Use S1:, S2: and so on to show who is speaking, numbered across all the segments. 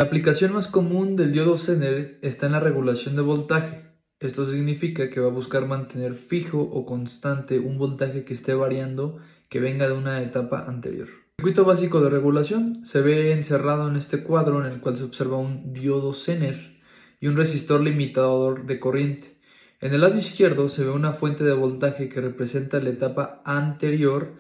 S1: La aplicación más común del diodo Zener está en la regulación de voltaje. Esto significa que va a buscar mantener fijo o constante un voltaje que esté variando que venga de una etapa anterior. El circuito básico de regulación se ve encerrado en este cuadro en el cual se observa un diodo Zener y un resistor limitador de corriente. En el lado izquierdo se ve una fuente de voltaje que representa la etapa anterior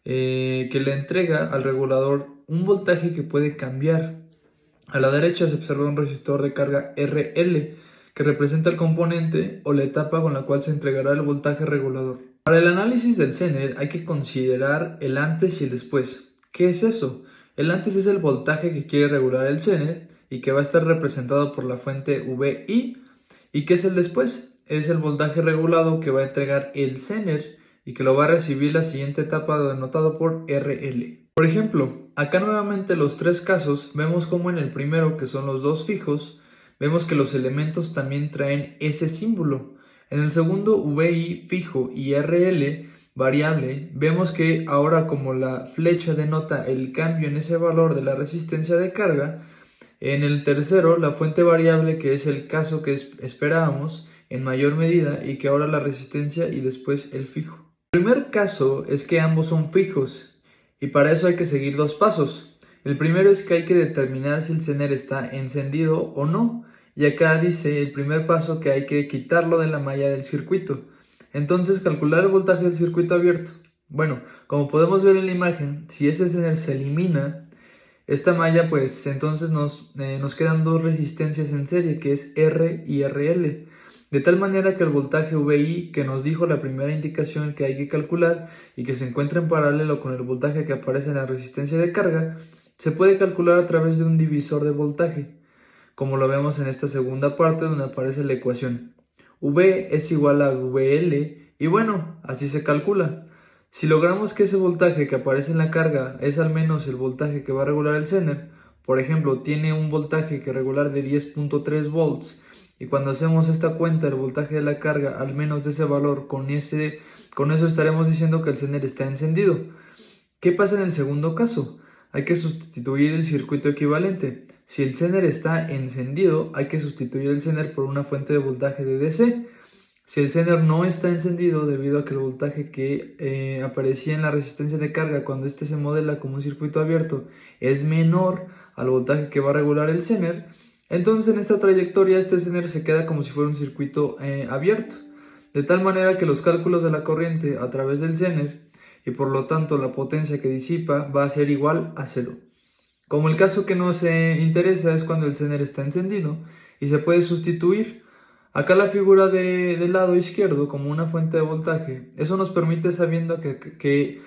S1: que le entrega al regulador un voltaje que puede cambiar. A la derecha se observa un resistor de carga RL que representa el componente o la etapa con la cual se entregará el voltaje regulador. Para el análisis del Zener hay que considerar el antes y el después. ¿Qué es eso? El antes es el voltaje que quiere regular el Zener y que va a estar representado por la fuente VI. ¿Y qué es el después? Es el voltaje regulado que va a entregar el Zener y que lo va a recibir la siguiente etapa denotado por RL. Por ejemplo, acá nuevamente los tres casos vemos como en el primero, que son los dos fijos, vemos que los elementos también traen ese símbolo. En el segundo, VI fijo y RL variable, vemos que ahora como la flecha denota el cambio en ese valor de la resistencia de carga, en el tercero, la fuente variable, que es el caso que esperábamos en mayor medida y que ahora la resistencia y después el fijo. El primer caso es que ambos son fijos y para eso hay que seguir dos pasos. El primero es que hay que determinar si el Zener está encendido o no, y acá dice el primer paso que hay que quitarlo de la malla del circuito. Entonces calcular el voltaje del circuito abierto. Bueno, como podemos ver en la imagen, si ese Zener se elimina, esta malla, pues entonces nos quedan dos resistencias en serie, que es R y RL. De tal manera que el voltaje VI, que nos dijo la primera indicación que hay que calcular y que se encuentra en paralelo con el voltaje que aparece en la resistencia de carga, se puede calcular a través de un divisor de voltaje, como lo vemos en esta segunda parte donde aparece la ecuación. V es igual a VL y bueno, así se calcula. Si logramos que ese voltaje que aparece en la carga es al menos el voltaje que va a regular el Zener, por ejemplo, tiene un voltaje que regular de 10.3 volts, y cuando hacemos esta cuenta el voltaje de la carga al menos de ese valor, con eso estaremos diciendo que el Zener está encendido. ¿Qué pasa en el segundo caso? Hay que sustituir el circuito equivalente. Si el Zener está encendido, hay que sustituir el Zener por una fuente de voltaje de DC. Si el Zener no está encendido debido a que el voltaje que aparecía en la resistencia de carga cuando este se modela como un circuito abierto es menor al voltaje que va a regular el Zener, entonces en esta trayectoria este Zener se queda como si fuera un circuito abierto, de tal manera que los cálculos de la corriente a través del Zener y por lo tanto la potencia que disipa va a ser igual a cero. Como el caso que nos interesa es cuando el Zener está encendido y se puede sustituir. Acá la figura del lado izquierdo como una fuente de voltaje, eso nos permite sabiendo que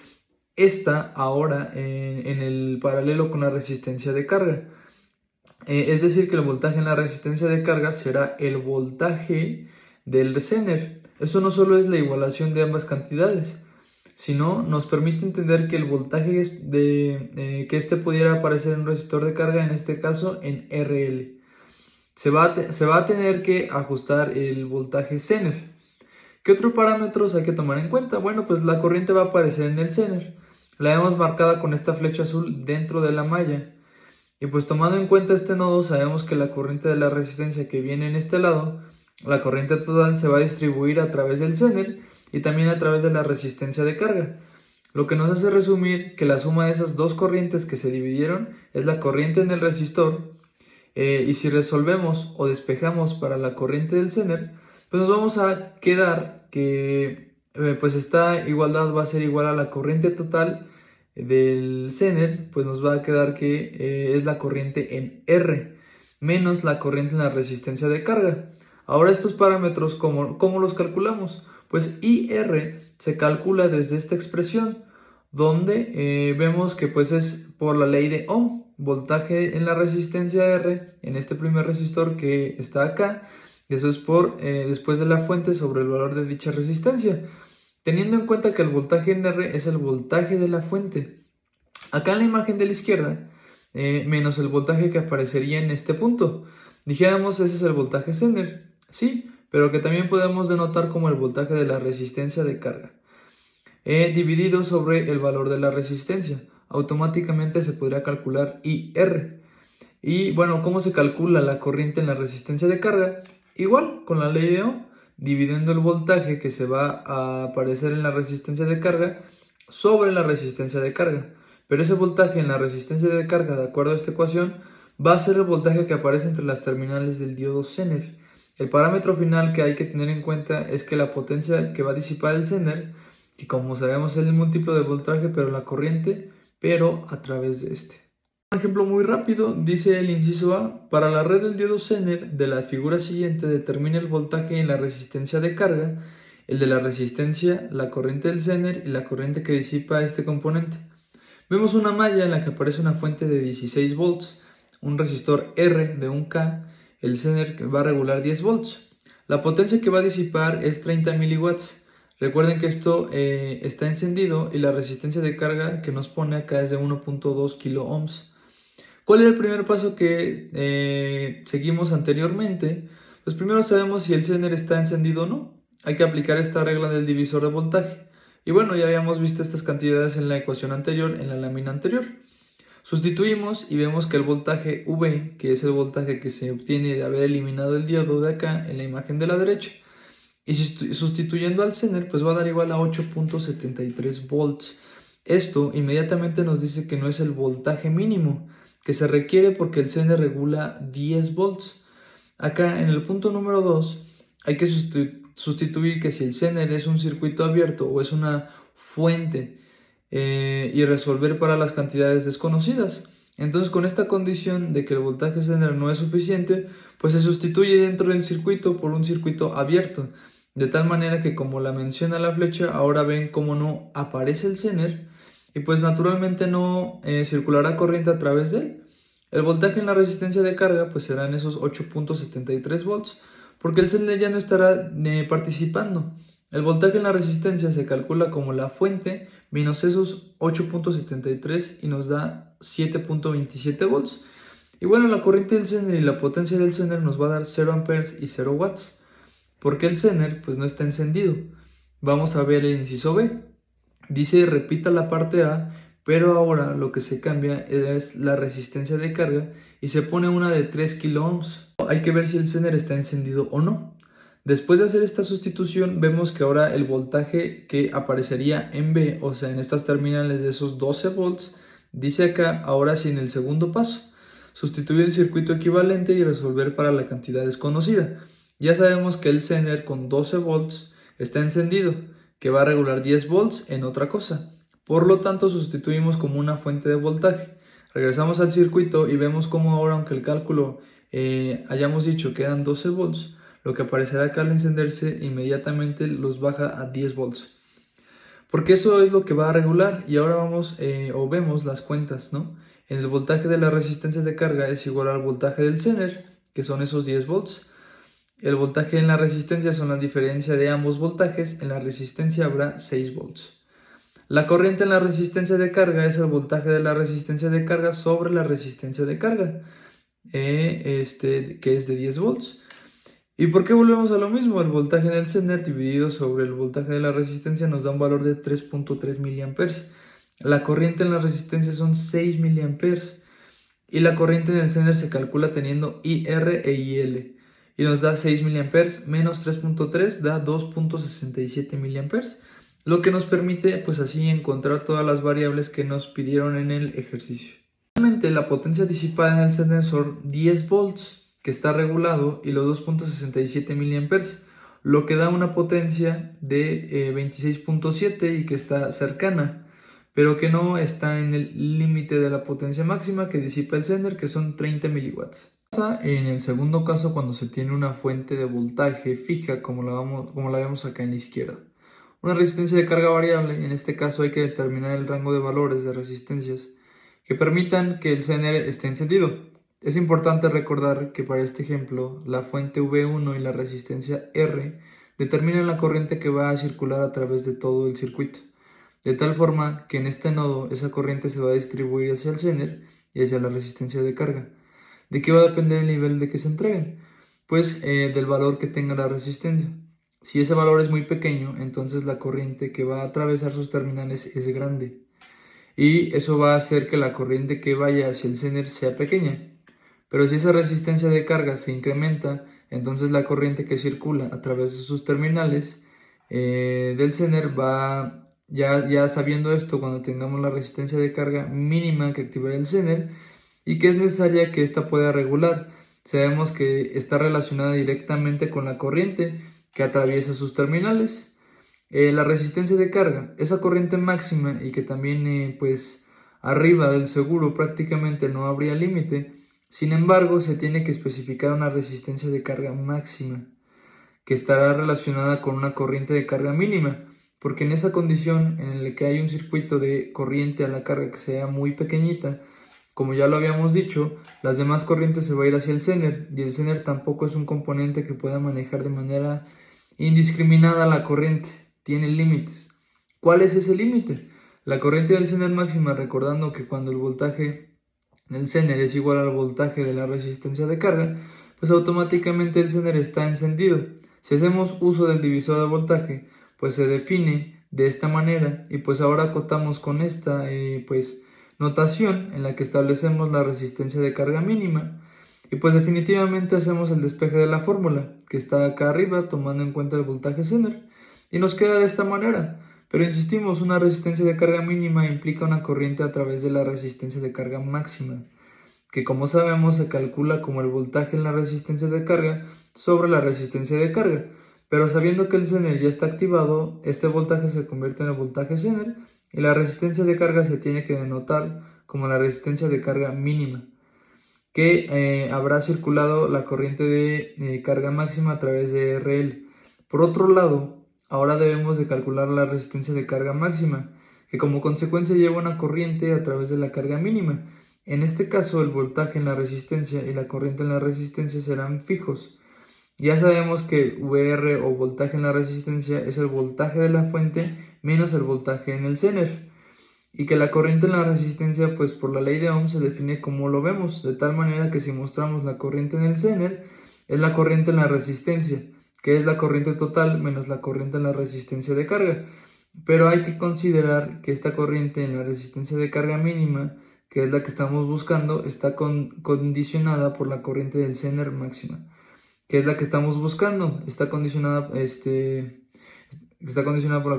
S1: está ahora en el paralelo con la resistencia de carga. Es decir, que el voltaje en la resistencia de carga será el voltaje del Zener. Eso no solo es la igualación de ambas cantidades, sino nos permite entender que el voltaje que este pudiera aparecer en un resistor de carga, en este caso en RL. Se va a tener que ajustar el voltaje Zener. ¿Qué otros parámetros hay que tomar en cuenta? Bueno, pues la corriente va a aparecer en el Zener. La hemos marcada con esta flecha azul dentro de la malla. Y pues tomando en cuenta este nodo, sabemos que la corriente de la resistencia que viene en este lado, la corriente total se va a distribuir a través del Zener y también a través de la resistencia de carga. Lo que nos hace resumir que la suma de esas dos corrientes que se dividieron es la corriente en el resistor. Y si resolvemos o despejamos para la corriente del Zener, pues nos vamos a quedar que pues esta igualdad va a ser igual a la corriente total del Zener, pues nos va a quedar que es la corriente en R menos la corriente en la resistencia de carga. Ahora estos parámetros, ¿cómo los calculamos? Pues IR se calcula desde esta expresión, donde vemos que pues es por la ley de Ohm, voltaje en la resistencia R en este primer resistor que está acá, y eso es después de la fuente sobre el valor de dicha resistencia, teniendo en cuenta que el voltaje en R es el voltaje de la fuente. Acá en la imagen de la izquierda, menos el voltaje que aparecería en este punto. Dijéramos ese es el voltaje Zener, sí, pero que también podemos denotar como el voltaje de la resistencia de carga. Dividido sobre el valor de la resistencia. Automáticamente se podría calcular IR. Y bueno, ¿cómo se calcula la corriente en la resistencia de carga? Igual, con la ley de Ohm, dividiendo el voltaje que se va a aparecer en la resistencia de carga sobre la resistencia de carga. Pero ese voltaje en la resistencia de carga, de acuerdo a esta ecuación, va a ser el voltaje que aparece entre las terminales del diodo Zener. El parámetro final que hay que tener en cuenta es que la potencia que va a disipar el Zener, que como sabemos es el múltiplo del voltaje, pero la corriente, pero a través de este. Un ejemplo muy rápido, dice el inciso A, para la red del diodo Zener de la figura siguiente determina el voltaje en la resistencia de carga, el de la resistencia, la corriente del Zener y la corriente que disipa este componente. Vemos una malla en la que aparece una fuente de 16 volts, un resistor R de 1K, el Zener que va a regular 10 volts. La potencia que va a disipar es 30 miliwatts. Recuerden que esto está encendido y la resistencia de carga que nos pone acá es de 1.2 kilo ohms. ¿Cuál era el primer paso que seguimos anteriormente? Pues primero sabemos si el Zener está encendido o no. Hay que aplicar esta regla del divisor de voltaje. Y bueno, ya habíamos visto estas cantidades en la ecuación anterior, en la lámina anterior. Sustituimos y vemos que el voltaje V, que es el voltaje que se obtiene de haber eliminado el diodo de acá en la imagen de la derecha, y sustituyendo al Zener, pues va a dar igual a 8.73 volts. Esto inmediatamente nos dice que no es el voltaje mínimo que se requiere porque el Zener regula 10 volts. Acá en el punto número 2 hay que sustituir que si el Zener es un circuito abierto o es una fuente y resolver para las cantidades desconocidas. Entonces con esta condición de que el voltaje Zener no es suficiente, pues se sustituye dentro del circuito por un circuito abierto. De tal manera que como la menciona la flecha, ahora ven cómo no aparece el Zener y pues naturalmente no circulará corriente a través de él. El voltaje en la resistencia de carga pues serán esos 8.73 volts porque el Zener ya no estará participando. El voltaje en la resistencia se calcula como la fuente menos esos 8.73 y nos da 7.27 volts. Y bueno, la corriente del Zener y la potencia del Zener nos va a dar 0 amperes y 0 watts. Porque el Zener pues no está encendido. Vamos a ver el inciso B. Dice repita la parte A, pero ahora lo que se cambia es la resistencia de carga y se pone una de 3 kilo ohms. Hay que ver si el Zener está encendido o no. Después de hacer esta sustitución vemos que ahora el voltaje que aparecería en B, o sea en estas terminales de esos 12 volts, dice acá ahora sí en el segundo paso. Sustituir el circuito equivalente y resolver para la cantidad desconocida. Ya sabemos que el Zener con 12 volts está encendido, que va a regular 10 volts en otra cosa. Por lo tanto, sustituimos como una fuente de voltaje. Regresamos al circuito y vemos como ahora, aunque el cálculo hayamos dicho que eran 12 volts, lo que aparecerá acá al encenderse inmediatamente los baja a 10 volts. Porque eso es lo que va a regular y ahora vamos o vemos las cuentas, ¿no? En el voltaje de la resistencia de carga es igual al voltaje del Zener, que son esos 10 volts. El voltaje en la resistencia son la diferencia de ambos voltajes, en la resistencia habrá 6 volts. La corriente en la resistencia de carga es el voltaje de la resistencia de carga sobre la resistencia de carga, que es de 10 volts. ¿Y por qué volvemos a lo mismo? El voltaje en el Zener dividido sobre el voltaje de la resistencia nos da un valor de 3.3 miliamperes. La corriente en la resistencia son 6 miliamperes. Y la corriente en el Zener se calcula teniendo IR e IL. Y nos da 6 miliamperes menos 3.3 da 2.67 miliamperes. Lo que nos permite pues así encontrar todas las variables que nos pidieron en el ejercicio. Finalmente la potencia disipada en el Zener son 10 volts que está regulado y los 2.67 miliamperes, lo que da una potencia de 26.7 y que está cercana, pero que no está en el límite de la potencia máxima que disipa el Zener, que son 30 miliwatts. En el segundo caso, cuando se tiene una fuente de voltaje fija, como la vemos acá en la izquierda. Una resistencia de carga variable, en este caso hay que determinar el rango de valores de resistencias que permitan que el Zener esté encendido. Es importante recordar que para este ejemplo, la fuente V1 y la resistencia R determinan la corriente que va a circular a través de todo el circuito, de tal forma que en este nodo esa corriente se va a distribuir hacia el Zener y hacia la resistencia de carga. ¿De qué va a depender el nivel de que se entreguen? Pues del valor que tenga la resistencia. Si ese valor es muy pequeño, entonces la corriente que va a atravesar sus terminales es grande. Y eso va a hacer que la corriente que vaya hacia el Zener sea pequeña. Pero si esa resistencia de carga se incrementa, entonces la corriente que circula a través de sus terminales del Zener va, ya sabiendo esto, cuando tengamos la resistencia de carga mínima que activará el Zener y que es necesaria que ésta pueda regular. Sabemos que está relacionada directamente con la corriente que atraviesa sus terminales. La resistencia de carga, esa corriente máxima y que también pues arriba del seguro prácticamente no habría límite. Sin embargo, se tiene que especificar una resistencia de carga máxima que estará relacionada con una corriente de carga mínima, porque en esa condición en la que hay un circuito de corriente a la carga que sea muy pequeñita, como ya lo habíamos dicho, las demás corrientes se va a ir hacia el Zener y el Zener tampoco es un componente que pueda manejar de manera indiscriminada la corriente, tiene límites. ¿Cuál es ese límite? La corriente del Zener máxima, recordando que cuando el voltaje del Zener es igual al voltaje de la resistencia de carga, pues automáticamente el Zener está encendido. Si hacemos uso del divisor de voltaje, pues se define de esta manera y pues ahora acotamos con esta pues notación en la que establecemos la resistencia de carga mínima y pues definitivamente hacemos el despeje de la fórmula que está acá arriba tomando en cuenta el voltaje Zener y nos queda de esta manera. Pero insistimos, una resistencia de carga mínima implica una corriente a través de la resistencia de carga máxima, que como sabemos se calcula como el voltaje en la resistencia de carga sobre la resistencia de carga. Pero sabiendo que el Zener ya está activado, este voltaje se convierte en el voltaje Zener y la resistencia de carga se tiene que denotar como la resistencia de carga mínima, que habrá circulado la corriente de carga máxima a través de RL. Por otro lado, ahora debemos de calcular la resistencia de carga máxima, que como consecuencia lleva una corriente a través de la carga mínima. En este caso, el voltaje en la resistencia y la corriente en la resistencia serán fijos. Ya sabemos que VR o voltaje en la resistencia es el voltaje de la fuente menos el voltaje en el Zener. Y que la corriente en la resistencia, pues por la ley de Ohm se define como lo vemos, de tal manera que si mostramos la corriente en el Zener, es la corriente en la resistencia, que es la corriente total menos la corriente en la resistencia de carga. Pero hay que considerar que esta corriente en la resistencia de carga mínima, que es la que estamos buscando, está condicionada por la corriente del Zener máxima, que es la que estamos buscando, está condicionada por la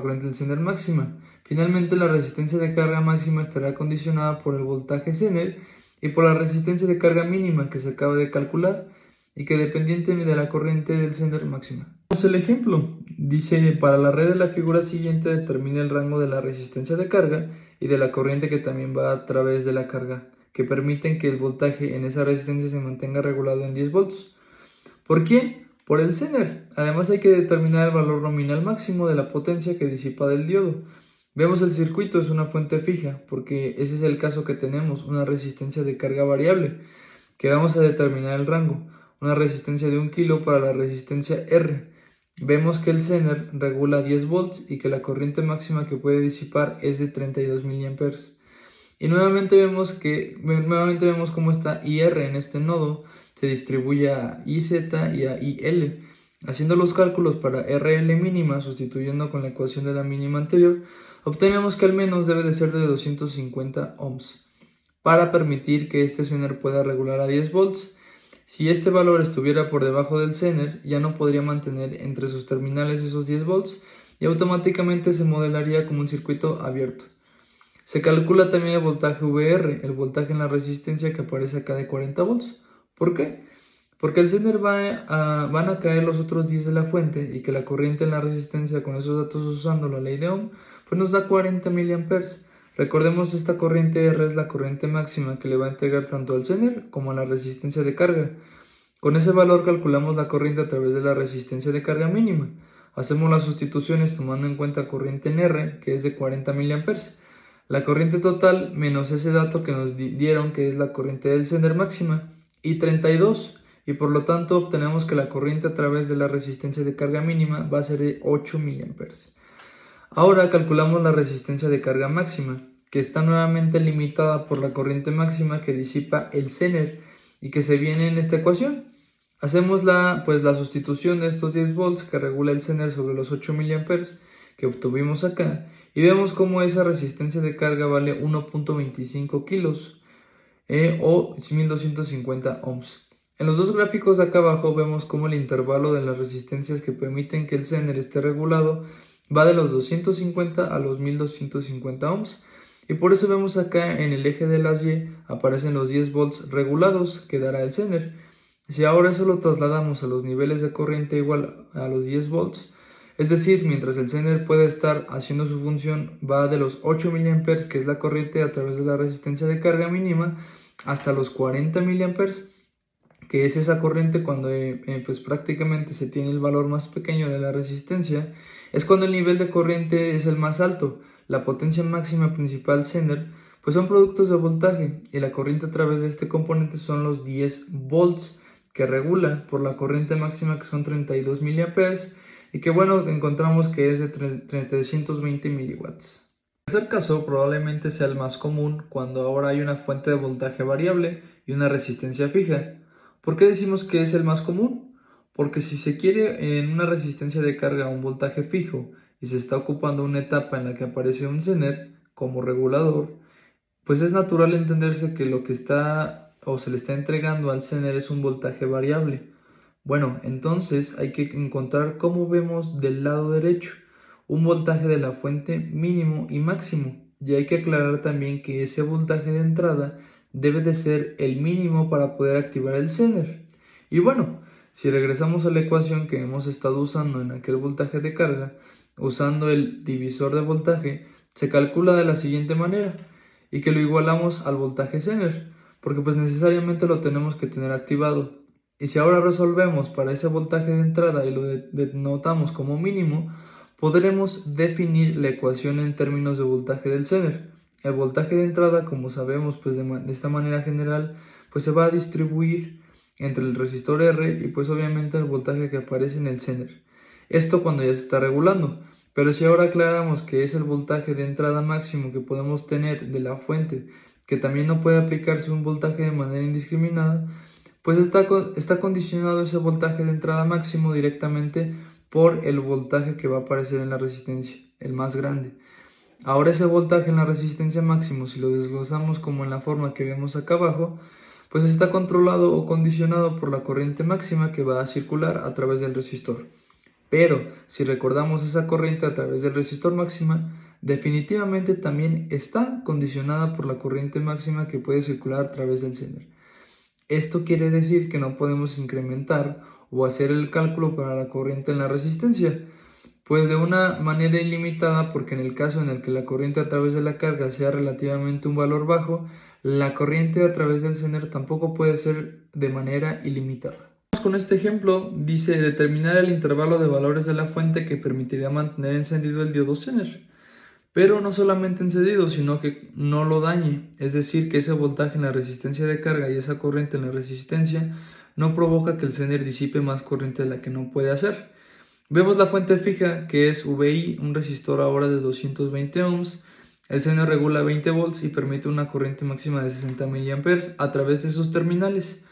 S1: corriente del Zener máxima. Finalmente, la resistencia de carga máxima estará condicionada por el voltaje Zener y por la resistencia de carga mínima que se acaba de calcular y que dependiente de la corriente del Zener máxima. Vamos al ejemplo. Dice, para la red de la figura siguiente determina el rango de la resistencia de carga y de la corriente que también va a través de la carga, que permiten que el voltaje en esa resistencia se mantenga regulado en 10 volts. ¿Por quién? Por el Zener. Además hay que determinar el valor nominal máximo de la potencia que disipa del diodo. Vemos el circuito es una fuente fija, porque ese es el caso que tenemos, una resistencia de carga variable, que vamos a determinar el rango, una resistencia de 1 kilo para la resistencia R. Vemos que el Zener regula 10 volts y que la corriente máxima que puede disipar es de 32 mA. Y nuevamente vemos cómo está IR en este nodo se distribuye a IZ y a IL. Haciendo los cálculos para RL mínima, sustituyendo con la ecuación de la mínima anterior, obtenemos que al menos debe de ser de 250 ohms para permitir que este Zener pueda regular a 10 volts. Si este valor estuviera por debajo del Zener, ya no podría mantener entre sus terminales esos 10 volts y automáticamente se modelaría como un circuito abierto. Se calcula también el voltaje VR, el voltaje en la resistencia que aparece acá de 40 volts. ¿Por qué? Porque el Zener van a caer los otros 10 de la fuente y que la corriente en la resistencia con esos datos usando la ley de Ohm pues nos da 40 mA. Recordemos esta corriente R es la corriente máxima que le va a entregar tanto al Zener como a la resistencia de carga. Con ese valor calculamos la corriente a través de la resistencia de carga mínima. Hacemos las sustituciones tomando en cuenta corriente en R que es de 40 mA. La corriente total menos ese dato que nos dieron que es la corriente del Zener máxima y 32 y por lo tanto obtenemos que la corriente a través de la resistencia de carga mínima va a ser de 8 mA. Ahora calculamos la resistencia de carga máxima, que está nuevamente limitada por la corriente máxima que disipa el Zener y que se viene en esta ecuación. Hacemos la sustitución de estos 10 volts que regula el Zener sobre los 8 mA que obtuvimos acá y vemos cómo esa resistencia de carga vale 1.25 kilos. o 1250 ohms. En los dos gráficos de acá abajo vemos cómo el intervalo de las resistencias que permiten que el Zener esté regulado va de los 250 a los 1250 ohms. Y por eso vemos acá en el eje de las Y aparecen los 10 volts regulados que dará el Zener. Si ahora eso lo trasladamos a los niveles de corriente igual a los 10 volts, es decir, mientras el Zener puede estar haciendo su función, va de los 8 mA, que es la corriente a través de la resistencia de carga mínima, hasta los 40 mA, que es esa corriente cuando pues prácticamente se tiene el valor más pequeño de la resistencia, es cuando el nivel de corriente es el más alto. La potencia máxima principal Zener pues son productos de voltaje y la corriente a través de este componente son los 10 volts que regula por la corriente máxima que son 32 mA y que bueno encontramos que es de 320 miliwatts. El tercer caso probablemente sea el más común cuando ahora hay una fuente de voltaje variable y una resistencia fija. ¿Por qué decimos que es el más común? Porque si se quiere en una resistencia de carga un voltaje fijo y se está ocupando una etapa en la que aparece un Zener como regulador, pues es natural entenderse que lo que está o se le está entregando al Zener es un voltaje variable. Bueno, entonces hay que encontrar cómo vemos del lado derecho un voltaje de la fuente mínimo y máximo. Y hay que aclarar también que ese voltaje de entrada debe de ser el mínimo para poder activar el Zener. Y bueno, si regresamos a la ecuación que hemos estado usando en aquel voltaje de carga, usando el divisor de voltaje, se calcula de la siguiente manera y que lo igualamos al voltaje Zener, porque pues necesariamente lo tenemos que tener activado. Y si ahora resolvemos para ese voltaje de entrada y lo denotamos como mínimo, podremos definir la ecuación en términos de voltaje del Zener. El voltaje de entrada, como sabemos, pues de esta manera general, pues se va a distribuir entre el resistor R y pues obviamente el voltaje que aparece en el Zener. Esto cuando ya se está regulando. Pero si ahora aclaramos que es el voltaje de entrada máximo que podemos tener de la fuente, que también no puede aplicarse un voltaje de manera indiscriminada, pues está condicionado ese voltaje de entrada máximo directamente por el voltaje que va a aparecer en la resistencia, el más grande. Ahora ese voltaje en la resistencia máximo, si lo desglosamos como en la forma que vemos acá abajo, pues está controlado o condicionado por la corriente máxima que va a circular a través del resistor. Pero si recordamos esa corriente a través del resistor máxima, definitivamente también está condicionada por la corriente máxima que puede circular a través del Zener. Esto quiere decir que no podemos incrementar o hacer el cálculo para la corriente en la resistencia, pues de una manera ilimitada, porque en el caso en el que la corriente a través de la carga sea relativamente un valor bajo, la corriente a través del Zener tampoco puede ser de manera ilimitada. Con este ejemplo, dice determinar el intervalo de valores de la fuente que permitiría mantener encendido el diodo Zener. Pero no solamente encendido, sino que no lo dañe, es decir, que ese voltaje en la resistencia de carga y esa corriente en la resistencia no provoca que el Zener disipe más corriente de la que no puede hacer. Vemos la fuente fija, que es VI, un resistor ahora de 220 ohms. El Zener regula 20 volts y permite una corriente máxima de 60 mA a través de sus terminales.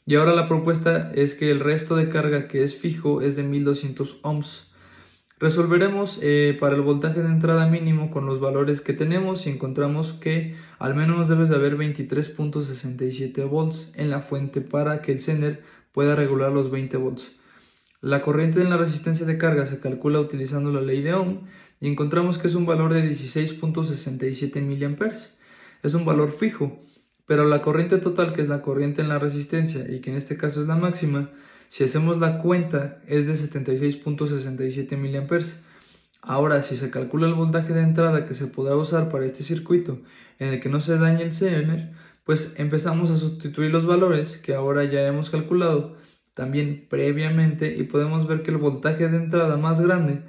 S1: Y ahora la propuesta es que el resto de carga que es fijo es de 1200 ohms. Resolveremos para el voltaje de entrada mínimo con los valores que tenemos y encontramos que al menos debe de haber 23.67 volts en la fuente para que el Zener pueda regular los 20 volts. La corriente en la resistencia de carga se calcula utilizando la ley de Ohm y encontramos que es un valor de 16.67 mA. Es un valor fijo, pero la corriente total, que es la corriente en la resistencia y que en este caso es la máxima, si hacemos la cuenta es de 76.67 mA. Ahora, si se calcula el voltaje de entrada que se podrá usar para este circuito en el que no se dañe el Zener, pues empezamos a sustituir los valores que ahora ya hemos calculado también previamente y podemos ver que el voltaje de entrada más grande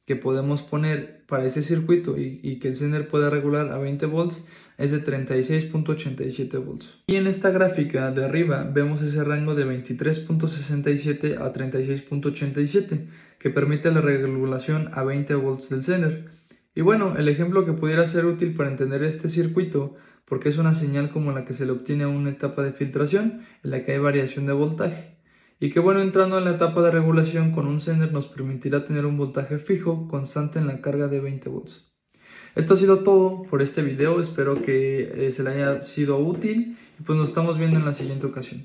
S1: que podemos poner para este circuito y que el Zener pueda regular a 20 volts es de 36.87 volts. Y en esta gráfica de arriba vemos ese rango de 23.67 a 36.87 que permite la regulación a 20 volts del Zener. Y bueno, el ejemplo que pudiera ser útil para entender este circuito, porque es una señal como la que se le obtiene a una etapa de filtración en la que hay variación de voltaje. Y que bueno, entrando en la etapa de regulación con un Zener nos permitirá tener un voltaje fijo constante en la carga de 20 volts. Esto ha sido todo por este video, espero que se le haya sido útil y pues nos estamos viendo en la siguiente ocasión.